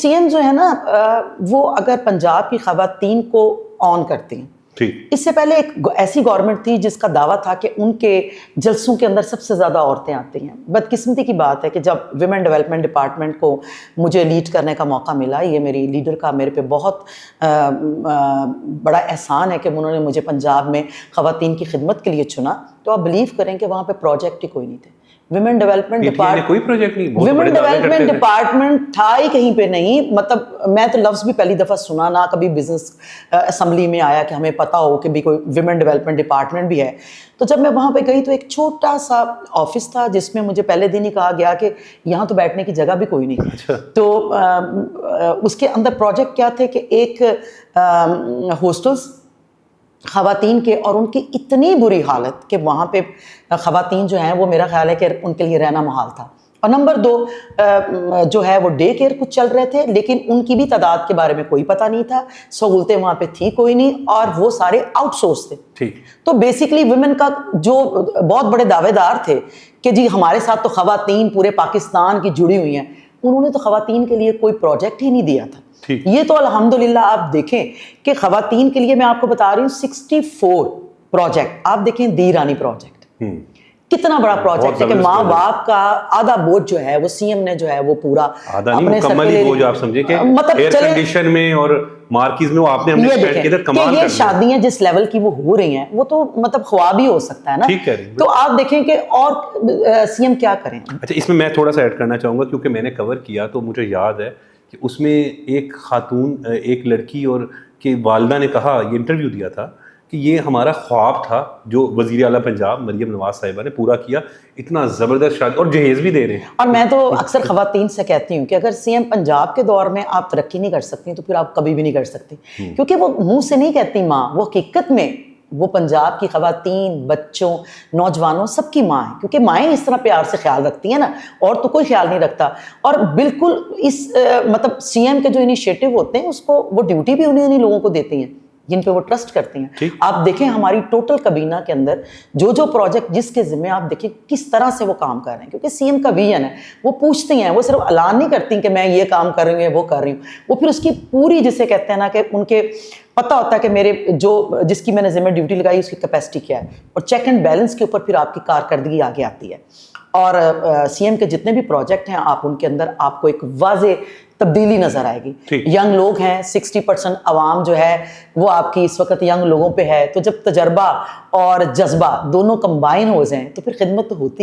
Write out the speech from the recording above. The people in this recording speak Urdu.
CM جو ہے نا وہ اگر پنجاب کی خواتین کو آن کرتی ہیں، اس سے پہلے ایک ایسی گورنمنٹ تھی جس کا دعویٰ تھا کہ ان کے جلسوں کے اندر سب سے زیادہ عورتیں آتی ہیں. بدقسمتی کی بات ہے کہ جب ویمن ڈیولپمنٹ ڈپارٹمنٹ کو مجھے لیڈ کرنے کا موقع ملا، یہ میری لیڈر کا میرے پہ بہت بڑا احسان ہے کہ انہوں نے مجھے پنجاب میں خواتین کی خدمت کے لیے چنا. تو آپ بلیو کریں کہ وہاں پہ پروجیکٹ ہی کوئی نہیں تھے. ویمن ڈیولپمنٹ ڈپارٹمنٹ تھا ہی کہیں پہ نہیں. مطلب میں تو لفظ بھی پہلی دفعہ سنا، نہ کبھی بزنس اسمبلی میں آیا کہ ہمیں پتہ ہو کہ بھی کوئی ویمن ڈیولپمنٹ ڈپارٹمنٹ بھی ہے. تو جب میں وہاں پہ گئی تو ایک چھوٹا سا آفس تھا جس میں مجھے پہلے دن ہی کہا گیا کہ یہاں تو بیٹھنے کی جگہ بھی کوئی نہیں. تو اس کے اندر پروجیکٹ کیا تھے کہ ایک ہاسٹلس خواتین کے، اور ان کی اتنی بری حالت کہ وہاں پہ خواتین جو ہیں وہ میرا خیال ہے کہ ان کے لیے رہنا محال تھا. اور نمبر 2 جو ہے وہ ڈے کیئر کچھ چل رہے تھے، لیکن ان کی بھی تعداد کے بارے میں کوئی پتہ نہیں تھا. سہولتیں وہاں پہ تھی کوئی نہیں، اور وہ سارے آؤٹ سورس تھے. تو بیسیکلی ویمن کا جو بہت بڑے دعوے دار تھے کہ جی ہمارے ساتھ تو خواتین پورے پاکستان کی جڑی ہوئی ہیں، انہوں نے تو خواتین کے لیے کوئی پروجیکٹ ہی نہیں دیا تھا. یہ تو الحمدللہ آپ دیکھیں کہ خواتین کے لیے میں آپ کو بتا رہی ہوں 64 پروجیکٹ. آپ دیکھیں دی رانی پروجیکٹ کتنا بڑا پروجیکٹ ہے کہ ماں باپ کا آدھا بوجھ جو ہے وہ CM نے جو ہے وہ پورا اپنے سر پہ لے لیا. آپ سمجھے کہ مطلب ایئر کنڈیشن میں اور مارکیز میں وہ آپ نے ہم نے اسپینڈ کیا تھا. کمال یہ شادیاں جس لیول کی وہ ہو رہی ہیں وہ تو مطلب خواب ہی ہو سکتا ہے نا. تو آپ دیکھیں کہ اور CM کیا کریں. اچھا اس میں تھوڑا سا ایڈ کرنا چاہوں گا کیونکہ میں نے کور کیا تو مجھے یاد ہے کہ اس میں ایک خاتون، ایک لڑکی اور کہ والدہ نے کہا، یہ انٹرویو دیا تھا کہ یہ ہمارا خواب تھا جو وزیر اعلیٰ پنجاب مریم نواز صاحبہ نے پورا کیا. اتنا زبردست شادی اور جہیز بھی دے رہے ہیں. اور میں تو اکثر خواتین سے کہتی ہوں کہ اگر CM پنجاب کے دور میں آپ ترقی نہیں کر سکتی تو پھر آپ کبھی بھی نہیں کر سکتی. کیونکہ وہ منہ سے نہیں کہتی ماں، وہ حقیقت میں وہ پنجاب کی خواتین، بچوں، نوجوانوں سب کی ماں ہے. کیونکہ مائیں اس طرح پیار سے خیال رکھتی ہیں نا، اور تو کوئی خیال نہیں رکھتا. اور بالکل اس مطلب CM کے جو انیشیٹو ہوتے ہیں اس کو وہ ڈیوٹی بھی انہیں لوگوں کو دیتی ہیں جن پہ وہ ٹرسٹ کرتی ہیں. آپ دیکھیں ہماری ٹوٹل کابینہ کے اندر جو پروجیکٹ جس کے ذمہ آپ دیکھیں کس طرح سے وہ کام کر رہے ہیں. کیونکہ CM کا ویژن ہے، وہ پوچھتی ہیں، وہ صرف اعلان نہیں کرتی کہ میں یہ کام کر رہی ہوں وہ کر رہی ہوں. وہ پھر اس کی پوری جسے کہتے ہیں نا کہ ان کے پتہ ہوتا ہے کہ میرے جس کی میں نے ذمہ ڈیوٹی لگائی اس کی کیپیسٹی کیا ہے، اور چیک اینڈ بیلنس کے اوپر پھر آپ کی کارکردگی آگے آتی ہے. اور CM کے جتنے بھی پروجیکٹ ہیں آپ ان کے اندر آپ کو ایک واضح تبدیلی نظر آئے گی. ینگ لوگ ہیں، 60% عوام جو ہے وہ آپ کی اس وقت ینگ لوگوں پہ ہے. تو جب تجربہ اور جذبہ دونوں کمبائن ہو جائیں تو پھر خدمت تو ہوتی